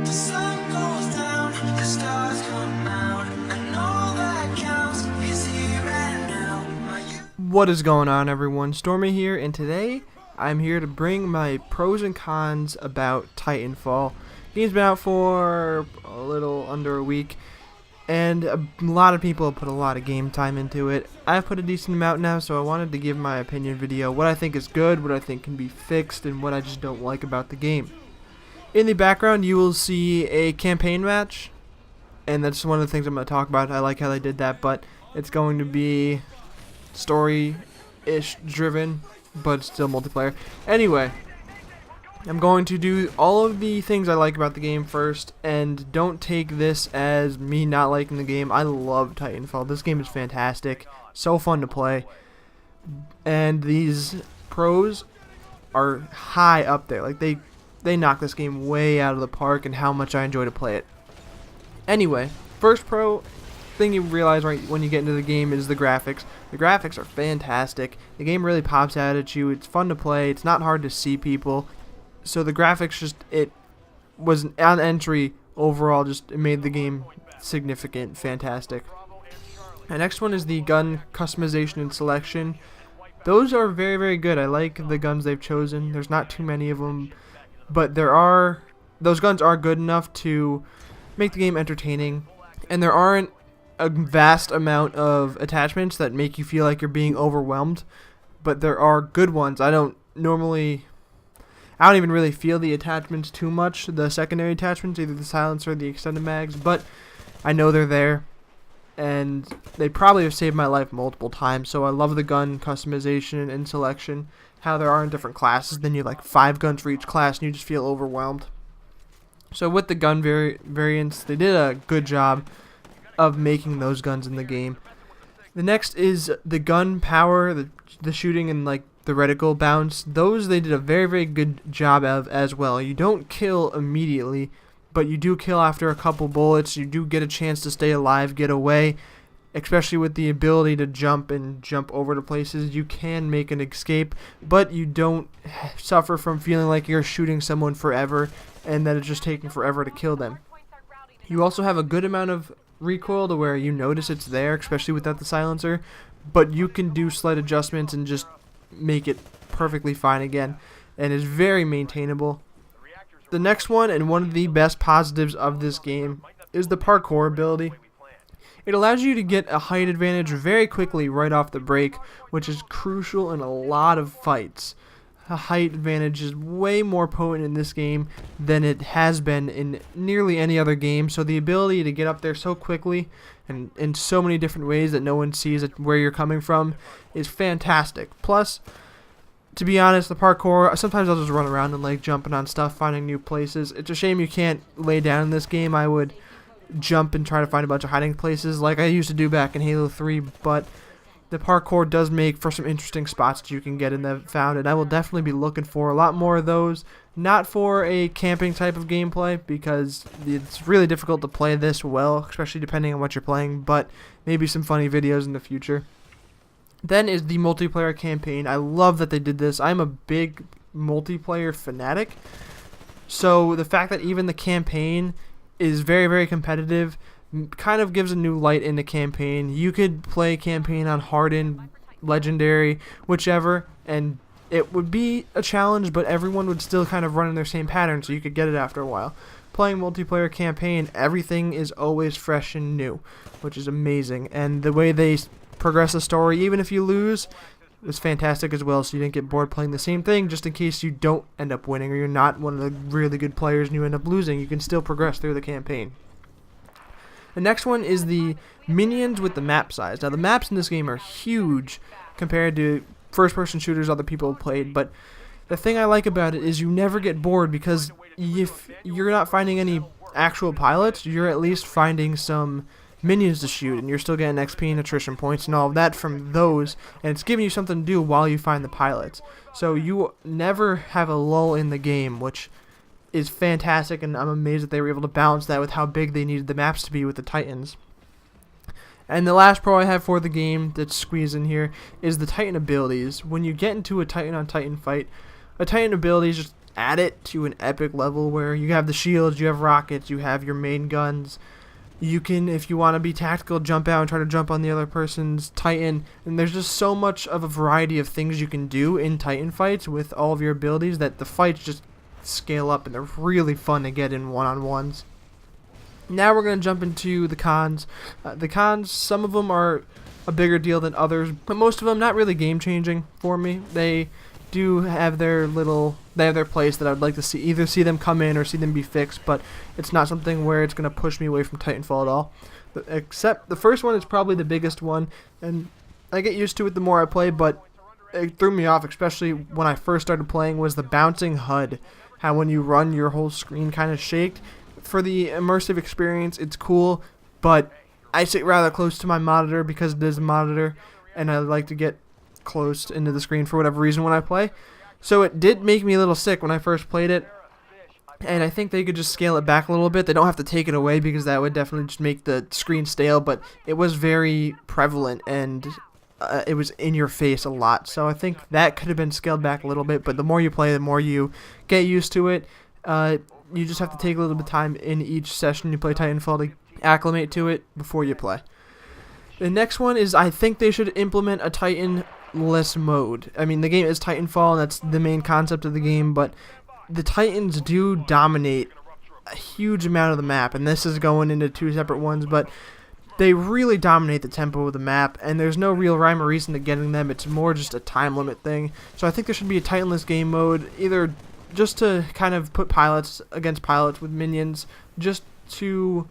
The sun goes down, the stars come out, and all that counts is here and now. What is going on, everyone? Stormy here, and today I'm here to bring my pros and cons about Titanfall. The game's been out for a little under a week, and a lot of people have put a lot of game time into it. I've put a decent amount now, so I wanted to give my opinion video, what I think is good, what I think can be fixed, and what I just don't like about the game. In the background, you will see a campaign match, and that's one of the things I'm going to talk about. I like how they did that, but it's going to be story-ish driven, but still multiplayer. Anyway, I'm going to do all of the things I like about the game first, and don't take this as me not liking the game. I love Titanfall. This game is fantastic, so fun to play, and these pros are high up there. Like, they knock this game way out of the park and how much I enjoy to play it. Anyway, first pro thing you realize right when you get into the game is the graphics. The graphics are fantastic. The game really pops out at you. It's fun to play. It's not hard to see people. So the graphics it was on entry overall, just it made the game significant, fantastic. The next one is the gun customization and selection. Those are very, very good. I like the guns they've chosen. There's not too many of them, but those guns are good enough to make the game entertaining, and there aren't a vast amount of attachments that make you feel like you're being overwhelmed, but there are good ones. I don't even really feel the attachments too much, the secondary attachments, either the silencer or the extended mags, but I know they're there, and they probably have saved my life multiple times. So I love the gun customization and selection, how there are in different classes, then you like 5 guns for each class and you just feel overwhelmed. So with the gun variants, they did a good job of making those guns in the game. The next is the gun power, the shooting, and like the reticle bounce. Those they did a very, very good job of as well. You don't kill immediately, but you do kill after a couple bullets. You do get a chance to stay alive, get away, especially with the ability to jump over to places. You can make an escape, but you don't suffer from feeling like you're shooting someone forever and that it's just taking forever to kill them. You also have a good amount of recoil to where you notice it's there, especially without the silencer, but you can do slight adjustments and just make it perfectly fine again, and is very maintainable. The next one, and one of the best positives of this game, is the parkour ability. It allows you to get a height advantage very quickly right off the break, which is crucial in a lot of fights. A height advantage is way more potent in this game than it has been in nearly any other game, so the ability to get up there so quickly and in so many different ways that no one sees where you're coming from is fantastic. Plus, to be honest, the parkour, sometimes I'll just run around and like jumping on stuff, finding new places. It's a shame you can't lay down in this game. I would jump and try to find a bunch of hiding places like I used to do back in Halo 3, but the parkour does make for some interesting spots that you can get in the found, and I will definitely be looking for a lot more of those. Not for a camping type of gameplay, because it's really difficult to play this well, especially depending on what you're playing, but maybe some funny videos in the future. Then is the multiplayer campaign. I love that they did this. I'm a big multiplayer fanatic, so the fact that even the campaign is very, very competitive kind of gives a new light in the campaign. You could play campaign on hardened, legendary, whichever, and it would be a challenge, but everyone would still kind of run in their same pattern, so you could get it after a while. Playing multiplayer campaign, everything is always fresh and new, which is amazing, and the way they progress the story, even if you lose, is fantastic as well, so you didn't get bored playing the same thing just in case you don't end up winning or you're not one of the really good players and you end up losing. You can still progress through the campaign. The next one is the minions with the map size. Now, the maps in this game are huge compared to first-person shooters other people have played, but the thing I like about it is you never get bored, because if you're not finding any actual pilots, you're at least finding some minions to shoot, and you're still getting XP and attrition points and all of that from those, and it's giving you something to do while you find the pilots. So you never have a lull in the game, which is fantastic, and I'm amazed that they were able to balance that with how big they needed the maps to be with the Titans. And the last pro I have for the game that's squeezed in here is the Titan abilities. When you get into a Titan on Titan fight, a Titan ability is just add it to an epic level where you have the shields, you have rockets, you have your main guns. You can, if you want to be tactical, jump out and try to jump on the other person's Titan. And there's just so much of a variety of things you can do in Titan fights with all of your abilities that the fights just scale up, and they're really fun to get in one-on-ones. Now we're going to jump into the cons. The cons, some of them are a bigger deal than others, but most of them not really game-changing for me. They do have their place that I would like to either see them come in or see them be fixed, but it's not something where it's going to push me away from Titanfall at all. Except the first one is probably the biggest one, and I get used to it the more I play, but it threw me off, especially when I first started playing, was the bouncing HUD. How when you run, your whole screen kind of shaked. For the immersive experience, it's cool, but I sit rather close to my monitor because it is a monitor, and I like to get close into the screen for whatever reason when I play. So it did make me a little sick when I first played it, and I think they could just scale it back a little bit. They don't have to take it away because that would definitely just make the screen stale, but it was very prevalent, and it was in your face a lot. So I think that could have been scaled back a little bit, but the more you play, the more you get used to it. You just have to take a little bit of time in each session you play Titanfall to acclimate to it before you play. The next one is, I think they should implement a Titanless mode. I mean, the game is Titanfall, and that's the main concept of the game, but the Titans do dominate a huge amount of the map, and this is going into two separate ones, but they really dominate the tempo of the map, and there's no real rhyme or reason to getting them. It's more just a time limit thing. So I think there should be a Titanless game mode, either just to kind of put pilots against pilots with minions, just to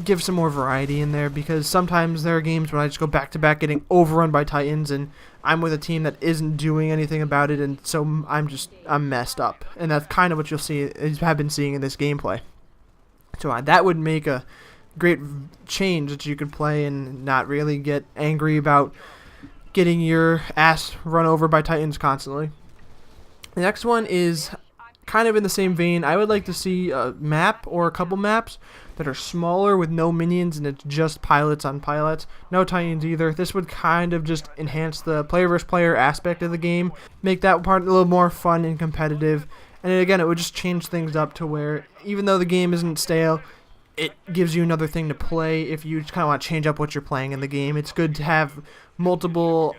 give some more variety in there, because sometimes there are games when I just go back to back getting overrun by Titans, and I'm with a team that isn't doing anything about it, and so I'm messed up. And that's kind of what you'll see, have been seeing in this gameplay. So that would make a great change that you could play and not really get angry about getting your ass run over by Titans constantly. The next one is kind of in the same vein. I would like to see a map or a couple maps that are smaller with no minions, and it's just pilots on pilots. No Titans either. This would kind of just enhance the player versus player aspect of the game, make that part a little more fun and competitive. And again, it would just change things up to where, even though the game isn't stale, it gives you another thing to play if you just kind of want to change up what you're playing in the game. It's good to have multiple,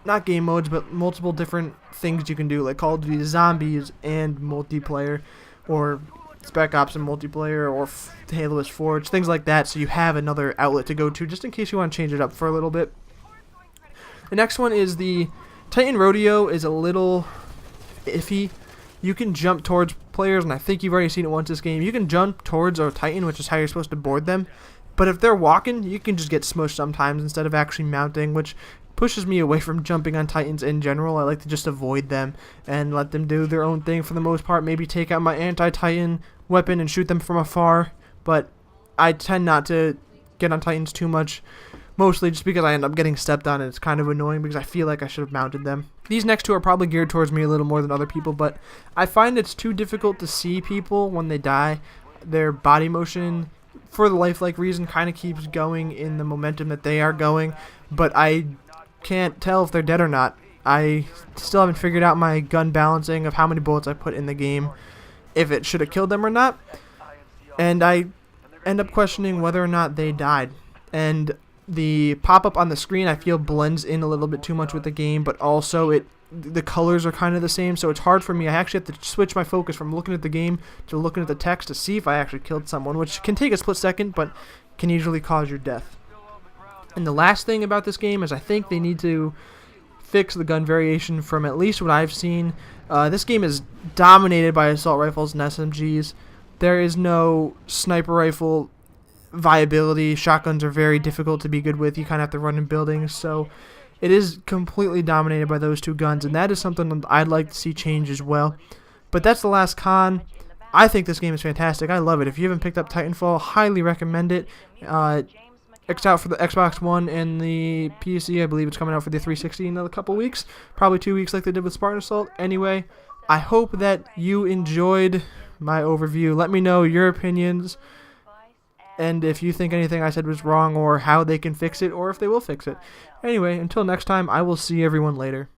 not game modes, but multiple different things you can do, like Call of Duty Zombies and multiplayer, or Spec Ops and multiplayer, or Halo is Forged, things like that, so you have another outlet to go to just in case you want to change it up for a little bit. The next one is the Titan Rodeo is a little iffy. You can jump towards players, and I think you've already seen it once this game. You can jump towards a Titan, which is how you're supposed to board them, but if they're walking, you can just get smushed sometimes instead of actually mounting, which pushes me away from jumping on Titans in general. I like to just avoid them and let them do their own thing for the most part. Maybe take out my anti-Titan weapon and shoot them from afar, but I tend not to get on Titans too much, mostly just because I end up getting stepped on, and it's kind of annoying because I feel like I should have mounted them. These next two are probably geared towards me a little more than other people, but I find it's too difficult to see people when they die. Their body motion, for the lifelike reason, kind of keeps going in the momentum that they are going, but I can't tell if they're dead or not. I still haven't figured out my gun balancing of how many bullets I put in the game, if it should have killed them or not, and I end up questioning whether or not they died. And the pop-up on the screen, I feel, blends in a little bit too much with the game, but also the colors are kind of the same, so it's hard for me. I actually have to switch my focus from looking at the game to looking at the text to see if I actually killed someone, which can take a split second, but can usually cause your death. And the last thing about this game is I think they need to fix the gun variation from at least what I've seen. This game is dominated by assault rifles and SMGs. There is no sniper rifle viability. Shotguns are very difficult to be good with. You kind of have to run in buildings, so it is completely dominated by those two guns, and that is something that I'd like to see change as well. But that's the last con. I think this game is fantastic. I love it. If you haven't picked up Titanfall, highly recommend it. It's out for the Xbox One and the PC. I believe it's coming out for the 360 in a couple weeks. Probably 2 weeks like they did with Spartan Assault. Anyway, I hope that you enjoyed my overview. Let me know your opinions, and if you think anything I said was wrong, or how they can fix it, or if they will fix it. Anyway, until next time, I will see everyone later.